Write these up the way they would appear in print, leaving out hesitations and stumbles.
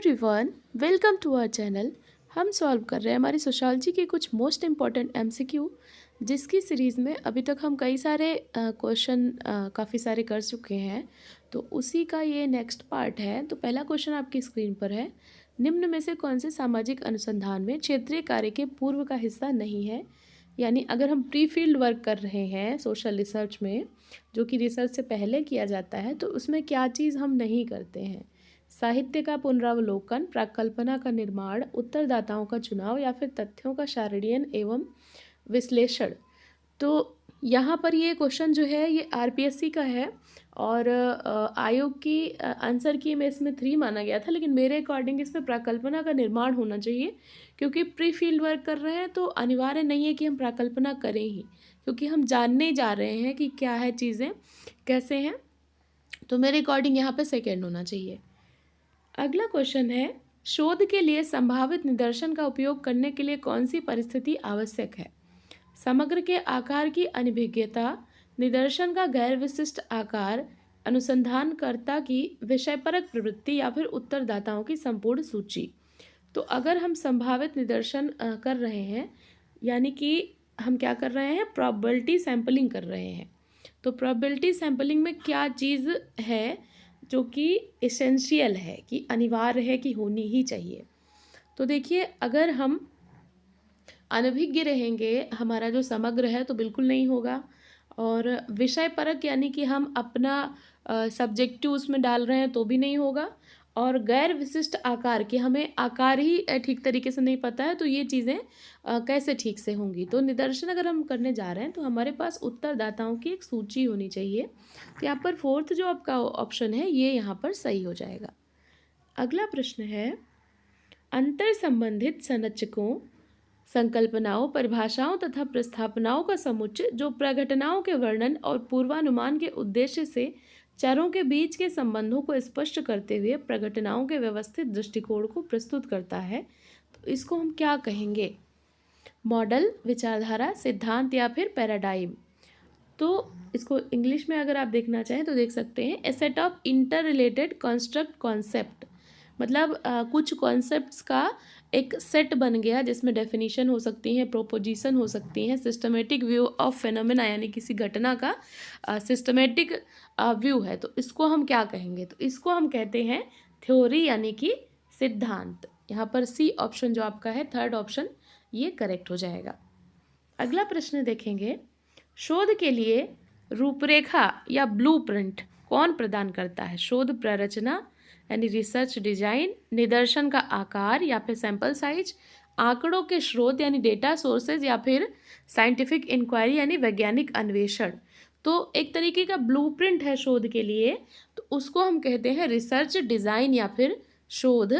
Everyone, welcome to our channel. हम solve कर रहे हैं हमारी सोशियोलॉजी के कुछ मोस्ट इम्पॉर्टेंट एमसीक्यू, जिसकी सीरीज़ में अभी तक हम कई सारे क्वेश्चन काफ़ी सारे कर चुके हैं। तो उसी का ये नेक्स्ट पार्ट है। तो पहला क्वेश्चन आपकी स्क्रीन पर है, निम्न में से कौन से सामाजिक अनुसंधान में क्षेत्रीय कार्य के पूर्व का हिस्सा नहीं है। यानी अगर हम प्री फील्ड वर्क कर रहे हैं सोशल रिसर्च में, जो कि रिसर्च से पहले किया जाता है, तो उसमें क्या चीज़ हम नहीं करते हैं। साहित्य का पुनरावलोकन, प्राक्कल्पना का निर्माण, उत्तरदाताओं का चुनाव या फिर तथ्यों का शारीरियन एवं विश्लेषण। तो यहाँ पर ये क्वेश्चन जो है ये आरपीएससी का है और आयोग की आंसर की में इसमें 3 माना गया था, लेकिन मेरे अकॉर्डिंग इसमें प्राकल्पना का निर्माण होना चाहिए, क्योंकि प्री फील्ड वर्क कर रहे हैं तो अनिवार्य नहीं है कि हम प्राकल्पना करें ही, क्योंकि हम जानने जा रहे हैं कि क्या है चीज़ें कैसे हैं। तो मेरे अकॉर्डिंग यहाँ पे सेकेंड होना चाहिए। अगला क्वेश्चन है, शोध के लिए संभावित निदर्शन का उपयोग करने के लिए कौन सी परिस्थिति आवश्यक है। समग्र के आकार की अनभिज्ञता, निदर्शन का गैर विशिष्ट आकार, अनुसंधानकर्ता की विषयपरक प्रवृत्ति या फिर उत्तरदाताओं की संपूर्ण सूची। तो अगर हम संभावित निदर्शन कर रहे हैं, यानी कि हम क्या कर रहे हैं, प्रोबेबिलिटी सैंपलिंग कर रहे हैं। तो प्रोबेबिलिटी सैंपलिंग में क्या चीज़ है जो कि एसेंशियल है, कि अनिवार्य है, कि होनी ही चाहिए। तो देखिए, अगर हम अनभिज्ञ रहेंगे, हमारा जो समग्र है तो बिल्कुल नहीं होगा। और विषय परक यानी कि हम अपना सब्जेक्टिव उसमें डाल रहे हैं तो भी नहीं होगा। और गैर विशिष्ट आकार, कि हमें आकार ही ठीक तरीके से नहीं पता है, तो ये चीज़ें कैसे ठीक से होंगी। तो निदर्शन अगर हम करने जा रहे हैं तो हमारे पास उत्तरदाताओं की एक सूची होनी चाहिए। तो यहाँ पर फोर्थ जो आपका ऑप्शन है ये यहाँ पर सही हो जाएगा। अगला प्रश्न है, अंतर संबंधित संरचकों, संकल्पनाओं, परिभाषाओं तथा प्रस्थापनाओं का समुच्चय जो प्रघटनाओं के वर्णन और पूर्वानुमान के उद्देश्य से चरों के बीच के संबंधों को स्पष्ट करते हुए प्रघटनाओं के व्यवस्थित दृष्टिकोण को प्रस्तुत करता है, तो इसको हम क्या कहेंगे। मॉडल, विचारधारा, सिद्धांत या फिर पैराडाइम। तो इसको इंग्लिश में अगर आप देखना चाहें तो देख सकते हैं, a set of inter related construct concept. मतलब कुछ कॉन्सेप्ट्स का एक सेट बन गया, जिसमें डेफिनेशन हो सकती हैं, प्रोपोजिशन हो सकती हैं, सिस्टमेटिक व्यू ऑफ फेनोमेना, यानी किसी घटना का सिस्टमेटिक व्यू है। तो इसको हम क्या कहेंगे, तो इसको हम कहते हैं थ्योरी, यानी कि सिद्धांत। यहाँ पर सी ऑप्शन जो आपका है, थर्ड ऑप्शन, ये करेक्ट हो जाएगा। अगला प्रश्न देखेंगे, शोध के लिए रूपरेखा या ब्लूप्रिंट कौन प्रदान करता है। शोध प्ररचना यानी रिसर्च डिजाइन, निदर्शन का आकार या फिर सैंपल साइज, आंकड़ों के स्रोत यानी डेटा सोर्सेज, या फिर साइंटिफिक इंक्वायरी यानी वैज्ञानिक अन्वेषण। तो एक तरीके का ब्लूप्रिंट है शोध के लिए, तो उसको हम कहते हैं रिसर्च डिजाइन या फिर शोध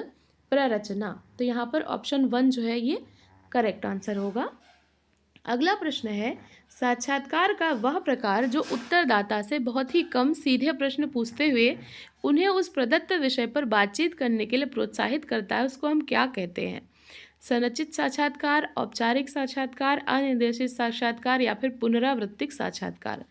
प्ररचना। तो यहाँ पर ऑप्शन 1 जो है ये करेक्ट आंसर होगा। अगला प्रश्न है, साक्षात्कार का वह प्रकार जो उत्तरदाता से बहुत ही कम सीधे प्रश्न पूछते हुए उन्हें उस प्रदत्त विषय पर बातचीत करने के लिए प्रोत्साहित करता है, उसको हम क्या कहते हैं। संरचित साक्षात्कार, औपचारिक साक्षात्कार, अनिर्देशित साक्षात्कार या फिर पुनरावृत्तिक साक्षात्कार।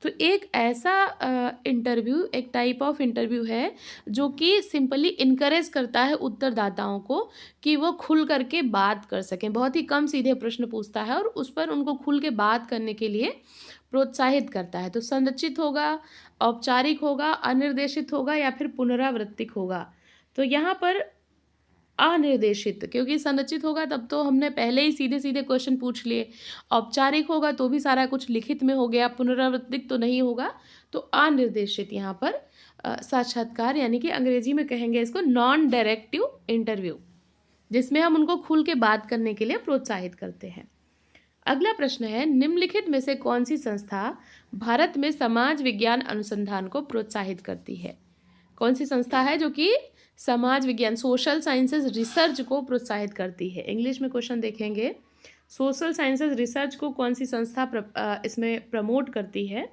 तो एक ऐसा इंटरव्यू, एक टाइप ऑफ इंटरव्यू है जो कि सिंपली इनकरेज करता है उत्तरदाताओं को कि वो खुल करके बात कर सकें। बहुत ही कम सीधे प्रश्न पूछता है और उस पर उनको खुल के बात करने के लिए प्रोत्साहित करता है। तो संरचित होगा, औपचारिक होगा, अनिर्देशित होगा या फिर पुनरावृत्तिक होगा। तो यहाँ पर अनिर्देशित, क्योंकि संरचित होगा तब तो हमने पहले ही सीधे सीधे क्वेश्चन पूछ लिए, औपचारिक होगा तो भी सारा कुछ लिखित में हो गया, पुनरावृत्तिक तो नहीं होगा। तो अनिर्देशित यहाँ पर साक्षात्कार, यानी कि अंग्रेजी में कहेंगे इसको नॉन डायरेक्टिव इंटरव्यू, जिसमें हम उनको खुल के बात करने के लिए प्रोत्साहित करते हैं। अगला प्रश्न है, निम्नलिखित में से कौन सी संस्था भारत में समाज विज्ञान अनुसंधान को प्रोत्साहित करती है। कौन सी संस्था है जो कि समाज विज्ञान, सोशल साइंसेज रिसर्च को प्रोत्साहित करती है। इंग्लिश में क्वेश्चन देखेंगे, सोशल साइंसेज रिसर्च को कौन सी संस्था इसमें प्रमोट करती है।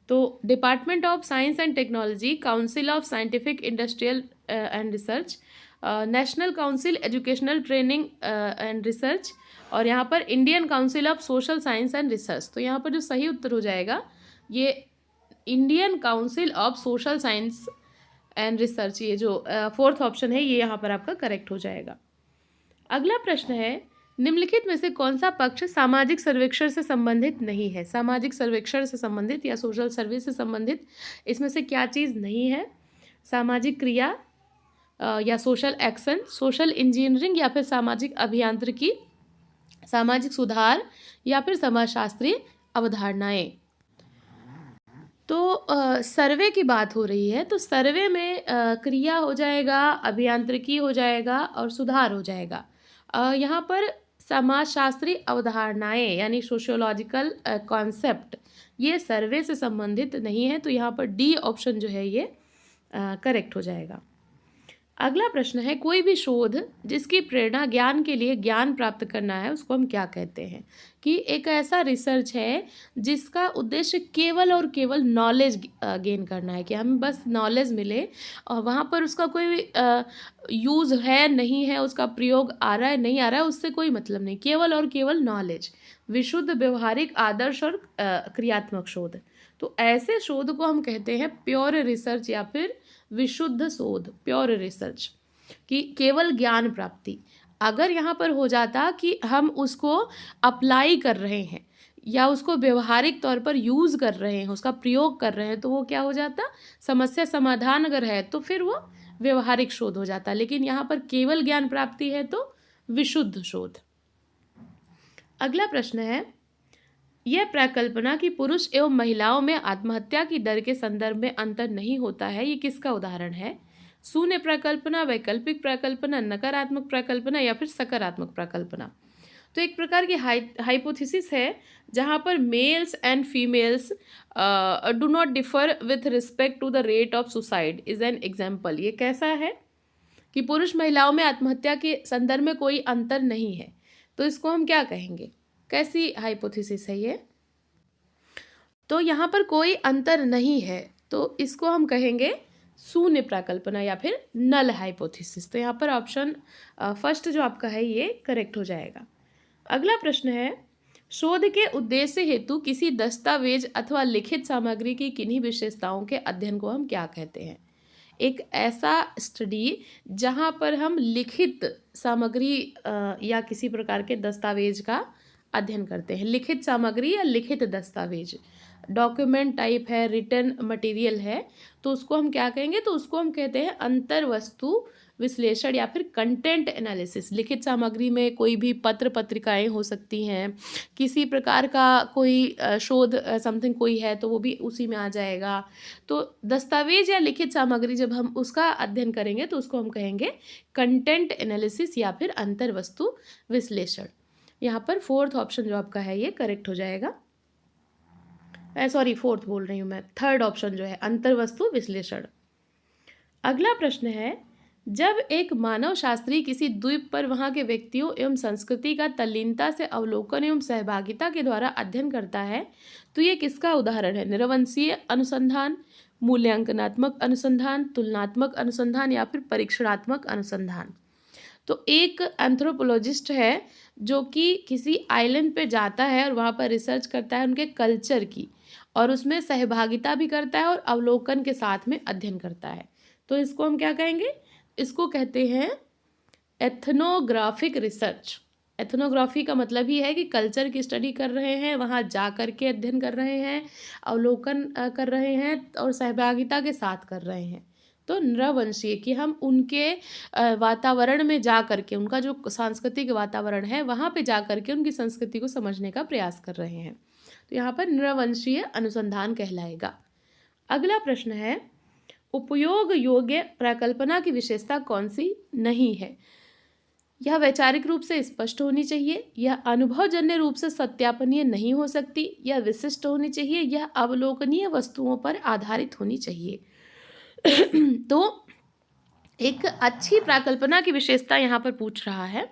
तो department of science and technology, council of scientific industrial and research, national council educational training and research, और यहाँ पर Indian council of social science and research. तो यहाँ पर जो सही उत्तर हो जाएगा ये Indian council of social science and research, ये जो फोर्थ ऑप्शन है ये यहाँ पर आपका करेक्ट हो जाएगा। अगला प्रश्न है, निम्नलिखित में से कौन सा पक्ष सामाजिक सर्वेक्षण से संबंधित नहीं है? सामाजिक सर्वेक्षण से संबंधित या सोशल सर्वे से संबंधित इसमें से क्या चीज़ नहीं है? सामाजिक क्रिया या सोशल एक्शन, सोशल इंजीनियरिंग या फिर सामाजिक अभियांत्रिकी, सामाजिक सुधार या फिर समाजशास्त्रीय अवधारणाएं। तो सर्वे की बात हो रही है, तो सर्वे में क्रिया हो जाएगा, अभियांत्रिकी हो जाएगा और सुधार हो जाएगा। यहाँ पर समाजशास्त्री अवधारणाएं यानी सोशियोलॉजिकल कॉन्सेप्ट ये सर्वे से संबंधित नहीं है, तो यहाँ पर डी ऑप्शन जो है ये करेक्ट हो जाएगा। अगला प्रश्न है, कोई भी शोध जिसकी प्रेरणा ज्ञान के लिए ज्ञान प्राप्त करना है उसको हम क्या कहते हैं? कि एक ऐसा रिसर्च है जिसका उद्देश्य केवल और केवल नॉलेज गेन करना है, कि हमें बस नॉलेज मिले और वहाँ पर उसका कोई यूज़ है नहीं है, उसका प्रयोग आ रहा है नहीं आ रहा है, उससे कोई मतलब नहीं, केवल और केवल नॉलेज, विशुद्ध व्यवहारिक आदर्श और क्रियात्मक शोध। तो ऐसे शोध को हम कहते हैं प्योर रिसर्च या फिर विशुद्ध शोध, प्योर रिसर्च, कि केवल ज्ञान प्राप्ति। अगर यहाँ पर हो जाता कि हम उसको अप्लाई कर रहे हैं या उसको व्यवहारिक तौर पर यूज़ कर रहे हैं, उसका प्रयोग कर रहे हैं, तो वो क्या हो जाता, समस्या समाधान अगर है तो फिर वो व्यवहारिक शोध हो जाता। लेकिन यहाँ पर केवल ज्ञान प्राप्ति है तो विशुद्ध शोध। अगला प्रश्न है, यह प्रकल्पना कि पुरुष एवं महिलाओं में आत्महत्या की दर के संदर्भ में अंतर नहीं होता है, ये किसका उदाहरण है? शून्य प्रकल्पना, वैकल्पिक प्रकल्पना, नकारात्मक प्रकल्पना या फिर सकारात्मक प्रकल्पना। तो एक प्रकार की हाइपोथेसिस है जहाँ पर males and females do not differ with respect to the rate of suicide is an example. ये कैसा है कि पुरुष महिलाओं में आत्महत्या के संदर्भ में कोई अंतर नहीं है, तो इसको हम क्या कहेंगे? कैसी हाइपोथेसिस है ये? तो यहाँ पर कोई अंतर नहीं है, तो इसको हम कहेंगे शून्य प्रकल्पना या फिर नल हाइपोथेसिस। तो यहाँ पर ऑप्शन फर्स्ट जो आपका है ये करेक्ट हो जाएगा। अगला प्रश्न है, शोध के उद्देश्य हेतु किसी दस्तावेज अथवा लिखित सामग्री की किन्हीं विशेषताओं के अध्ययन को हम क्या कहते हैं? एक ऐसा स्टडी जहाँ पर हम लिखित सामग्री या किसी प्रकार के दस्तावेज का अध्ययन करते हैं। लिखित सामग्री या लिखित दस्तावेज, डॉक्यूमेंट टाइप है, रिटन मटेरियल है, तो उसको हम क्या कहेंगे? तो उसको हम कहते हैं अंतर्वस्तु विश्लेषण या फिर कंटेंट एनालिसिस। लिखित सामग्री में कोई भी पत्र पत्रिकाएं हो सकती हैं, किसी प्रकार का कोई शोध समथिंग कोई है तो वो भी उसी में आ जाएगा। तो दस्तावेज या लिखित सामग्री जब हम उसका अध्ययन करेंगे तो उसको हम कहेंगे कंटेंट एनालिसिस या फिर अंतर्वस्तु विश्लेषण। यहाँ पर फोर्थ ऑप्शन जो आपका है ये करेक्ट हो जाएगा। सॉरी, फोर्थ बोल रही हूँ मैं, थर्ड ऑप्शन जो है अंतर्वस्तु विश्लेषण। अगला प्रश्न है, जब एक मानव शास्त्री किसी द्वीप पर वहाँ के व्यक्तियों एवं संस्कृति का तल्लीनता से अवलोकन एवं सहभागिता के द्वारा अध्ययन करता है तो ये किसका उदाहरण है? निरवंशीय अनुसंधान, मूल्यांकनात्मक अनुसंधान, तुलनात्मक अनुसंधान या फिर परीक्षणात्मक अनुसंधान। तो एक एंथ्रोपोलॉजिस्ट है जो कि किसी आइलैंड पे जाता है और वहाँ पर रिसर्च करता है उनके कल्चर की, और उसमें सहभागिता भी करता है और अवलोकन के साथ में अध्ययन करता है। तो इसको हम क्या कहेंगे? इसको कहते हैं एथनोग्राफिक रिसर्च। एथनोग्राफी का मतलब ही है कि कल्चर की स्टडी कर रहे हैं, वहाँ जा कर के अध्ययन कर रहे हैं, अवलोकन कर रहे हैं और सहभागिता के साथ कर रहे हैं। तो नृवंशीय कि हम उनके वातावरण में जा कर के, उनका जो सांस्कृतिक वातावरण है वहाँ पे जा कर के उनकी संस्कृति को समझने का प्रयास कर रहे हैं, तो यहाँ पर नृवंशीय अनुसंधान कहलाएगा। अगला प्रश्न है, उपयोग योग्य प्रकल्पना की विशेषता कौन सी नहीं है? यह वैचारिक रूप से स्पष्ट होनी चाहिए, यह अनुभवजन्य रूप से सत्यापनीय नहीं हो सकती, यह विशिष्ट होनी चाहिए, यह अवलोकनीय वस्तुओं पर आधारित होनी चाहिए। तो एक अच्छी प्रकल्पना की विशेषता यहाँ पर पूछ रहा है,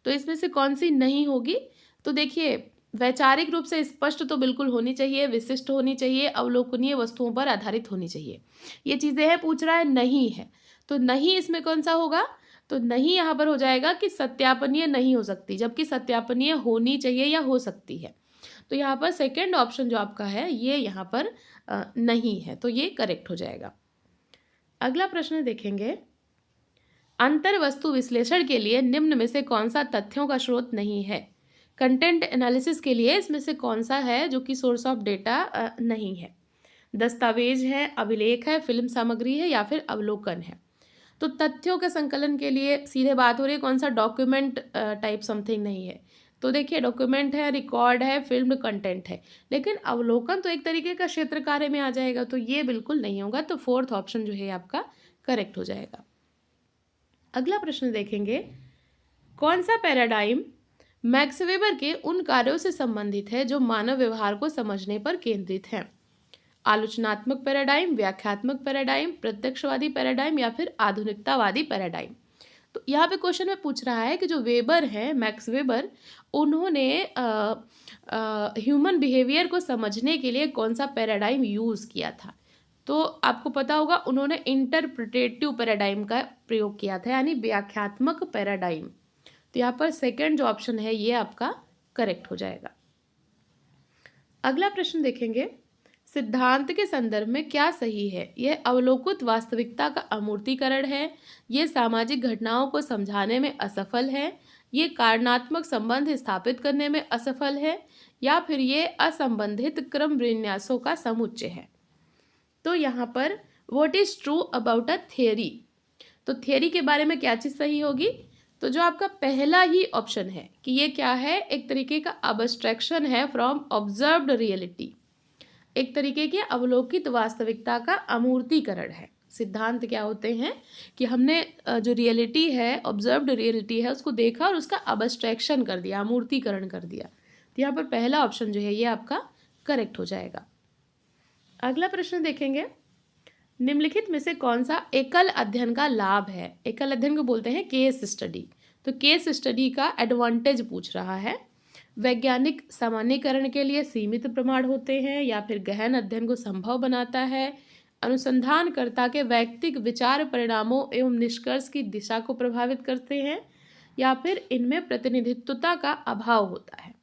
तो इसमें से कौन सी नहीं होगी? तो देखिए, वैचारिक रूप से स्पष्ट तो बिल्कुल होनी चाहिए, विशिष्ट होनी चाहिए, अवलोकनीय वस्तुओं पर आधारित होनी चाहिए, ये चीज़ें हैं। पूछ रहा है नहीं है, तो नहीं इसमें कौन सा होगा? तो नहीं यहाँ पर हो जाएगा कि सत्यापनीय नहीं हो सकती, जबकि सत्यापनीय होनी चाहिए या हो सकती है। तो यहाँ पर सेकेंड ऑप्शन जो आपका है ये यहाँ पर नहीं है, तो ये करेक्ट हो जाएगा। अगला प्रश्न देखेंगे, अंतर वस्तु विश्लेषण के लिए निम्न में से कौन सा तथ्यों का स्रोत नहीं है? कंटेंट एनालिसिस के लिए इसमें से कौन सा है जो कि सोर्स ऑफ डेटा नहीं है? दस्तावेज है, अभिलेख है, फिल्म सामग्री है या फिर अवलोकन है? तो तथ्यों के संकलन के लिए सीधे बात हो रही है, कौन सा डॉक्यूमेंट टाइप समथिंग नहीं है। तो देखिए, डॉक्यूमेंट है, रिकॉर्ड है, फिल्म कंटेंट है, लेकिन अवलोकन तो एक तरीके का क्षेत्र कार्य में आ जाएगा, तो ये बिल्कुल नहीं होगा। तो फोर्थ ऑप्शन जो है आपका करेक्ट हो जाएगा। अगला प्रश्न देखेंगे, कौन सा पैराडाइम मैक्स वेबर के उन कार्यों से संबंधित है जो मानव व्यवहार को समझने पर केंद्रित है? आलोचनात्मक पैराडाइम, व्याख्यात्मक पैराडाइम, प्रत्यक्षवादी पैराडाइम या फिर आधुनिकतावादी पैराडाइम? तो यहाँ पे क्वेश्चन में पूछ रहा है कि जो वेबर है, मैक्स वेबर, उन्होंने ह्यूमन बिहेवियर को समझने के लिए कौन सा पैराडाइम यूज़ किया था? तो आपको पता होगा, उन्होंने इंटरप्रिटेटिव पैराडाइम का प्रयोग किया था, यानी व्याख्यात्मक पैराडाइम। तो यहाँ पर सेकंड जो ऑप्शन है ये आपका करेक्ट हो जाएगा। अगला प्रश्न देखेंगे, सिद्धांत के संदर्भ में क्या सही है? यह अवलोकित वास्तविकता का अमूर्तीकरण है, ये सामाजिक घटनाओं को समझाने में असफल है, ये कारणात्मक संबंध स्थापित करने में असफल है, या फिर ये असंबंधित क्रम विन्यासों का समुच्चय है? तो यहाँ पर what is true about a theory, तो थियरी के बारे में क्या चीज़ सही होगी? तो जो आपका पहला ही ऑप्शन है कि ये क्या है, एक तरीके का अब्स्ट्रैक्शन है फ्रॉम ऑब्जर्व्ड रियलिटी, एक तरीके की अवलोकित वास्तविकता का अमूर्तीकरण है। सिद्धांत क्या होते हैं कि हमने जो रियलिटी है, ऑब्जर्व्ड रियलिटी है, उसको देखा और उसका अब्स्ट्रैक्शन कर दिया, अमूर्तीकरण कर दिया। तो यहाँ पर पहला ऑप्शन जो है ये आपका करेक्ट हो जाएगा। अगला प्रश्न देखेंगे, निम्नलिखित में से कौन सा एकल अध्ययन का लाभ है? एकल अध्ययन को बोलते हैं केस स्टडी। तो केस स्टडी का एडवांटेज पूछ रहा है। वैज्ञानिक सामान्यीकरण के लिए सीमित प्रमाण होते हैं, या फिर गहन अध्ययन को संभव बनाता है, अनुसंधानकर्ता के वैयक्तिक विचार परिणामों एवं निष्कर्ष की दिशा को प्रभावित करते हैं, या फिर इनमें प्रतिनिधित्वता का अभाव होता है?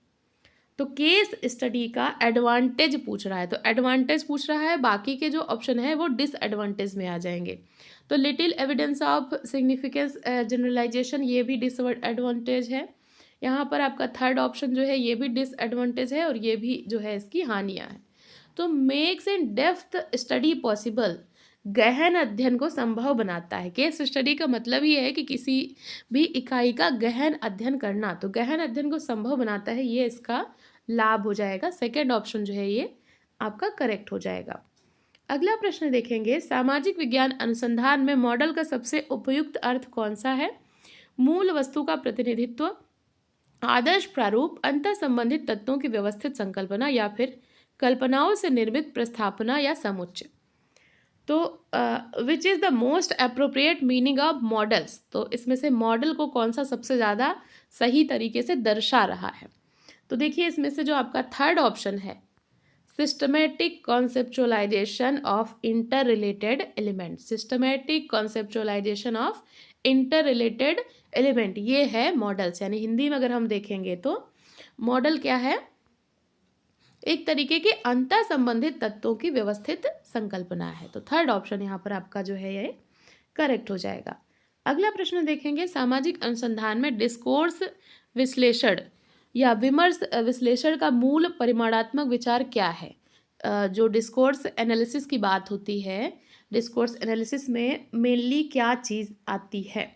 तो केस स्टडी का एडवांटेज पूछ रहा है, तो एडवांटेज पूछ रहा है, बाकी के जो ऑप्शन है वो डिसएडवांटेज में आ जाएंगे। तो little evidence of significance generalisation, ये भी डिसएडवांटेज है। यहाँ पर आपका थर्ड ऑप्शन जो है ये भी डिसएडवांटेज है, और ये भी जो है इसकी हानियाँ हैं। तो makes in depth study possible, गहन अध्ययन को संभव बनाता है। केस स्टडी का मतलब ये है कि किसी भी इकाई का गहन अध्ययन करना, तो गहन अध्ययन को संभव बनाता है, ये इसका लाभ हो जाएगा। सेकेंड ऑप्शन जो है ये आपका करेक्ट हो जाएगा। अगला प्रश्न देखेंगे, सामाजिक विज्ञान अनुसंधान में मॉडल का सबसे उपयुक्त अर्थ कौन सा है? मूल वस्तु का प्रतिनिधित्व, आदर्श प्रारूप, अंतर संबंधित तत्वों की व्यवस्थित संकल्पना, या फिर कल्पनाओं से निर्मित प्रस्थापना या समुच्चय? तो which is the most appropriate meaning of models, तो इसमें से मॉडल को कौन सा सबसे ज़्यादा सही तरीके से दर्शा रहा है? तो देखिए, इसमें से जो आपका थर्ड ऑप्शन है, systematic conceptualisation of inter related element, systematic conceptualisation of inter related element, ये है मॉडल्स। यानी हिंदी में अगर हम देखेंगे तो मॉडल क्या है? एक तरीके के अंतर संबंधित तत्वों की व्यवस्थित संकल्पना है। तो थर्ड ऑप्शन यहाँ पर आपका जो है ये करेक्ट हो जाएगा। अगला प्रश्न देखेंगे, सामाजिक अनुसंधान में डिस्कोर्स विश्लेषण या विमर्श विश्लेषण का मूल परिमाणात्मक विचार क्या है? जो डिस्कोर्स एनालिसिस की बात होती है, डिस्कोर्स एनालिसिस में मेनली क्या चीज़ आती है?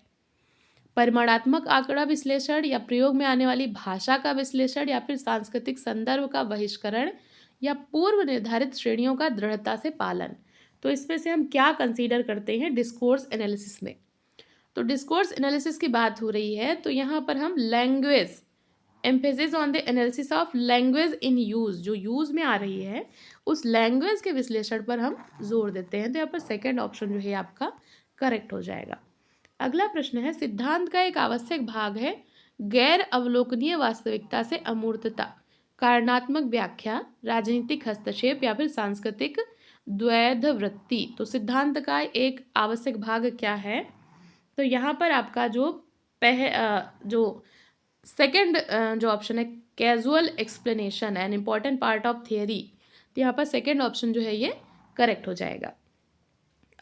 परिमाणात्मक आंकड़ा विश्लेषण, या प्रयोग में आने वाली भाषा का विश्लेषण, या फिर सांस्कृतिक संदर्भ का बहिष्करण, या पूर्व निर्धारित श्रेणियों का दृढ़ता से पालन? तो इसमें से हम क्या कंसीडर करते हैं डिस्कोर्स एनालिसिस में? तो डिस्कोर्स एनालिसिस की बात हो रही है, तो यहाँ पर हम language, emphasis on the analysis of language in use, जो यूज़ में आ रही है उस लैंग्वेज के विश्लेषण पर हम जोर देते हैं। तो यहाँ पर सेकेंड ऑप्शन जो है आपका करेक्ट हो जाएगा। अगला प्रश्न है, सिद्धांत का एक आवश्यक भाग है गैर अवलोकनीय वास्तविकता से अमूर्तता, कारणात्मक व्याख्या, राजनीतिक हस्तक्षेप, या फिर सांस्कृतिक द्वैध वृत्ति? तो सिद्धांत का एक आवश्यक भाग क्या है? तो यहाँ पर आपका जो सेकंड जो ऑप्शन है, casual explanation an important part of theory, तो यहाँ पर सेकंड ऑप्शन जो है ये करेक्ट हो जाएगा।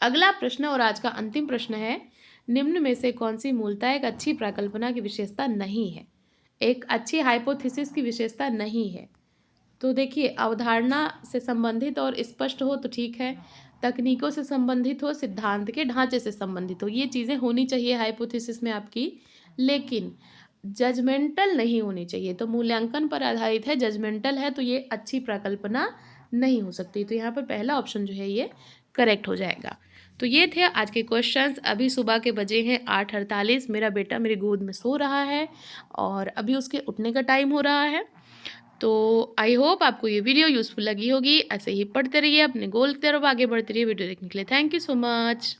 अगला प्रश्न और आज का अंतिम प्रश्न है, निम्न में से कौन सी मूलतः एक अच्छी परिकल्पना की विशेषता नहीं है? एक अच्छी हाइपोथेसिस की विशेषता नहीं है। तो देखिए, अवधारणा से संबंधित और स्पष्ट हो तो ठीक है, तकनीकों से संबंधित हो, सिद्धांत के ढांचे से संबंधित हो, ये चीज़ें होनी चाहिए हाइपोथेसिस में आपकी, लेकिन जजमेंटल नहीं होनी चाहिए। तो मूल्यांकन पर आधारित है, जजमेंटल है, तो ये अच्छी परिकल्पना नहीं हो सकती। तो यहाँ पर पहला ऑप्शन जो है ये करेक्ट हो जाएगा। तो ये थे आज के क्वेश्चंस। अभी सुबह के बजे हैं 8:48। मेरा बेटा मेरी गोद में सो रहा है और अभी उसके उठने का टाइम हो रहा है। तो आई होप आपको ये वीडियो यूज़फुल लगी होगी। ऐसे ही पढ़ते रहिए, अपने गोल की तरफ आगे बढ़ते रहिए। वीडियो देखने के लिए थैंक यू सो मच।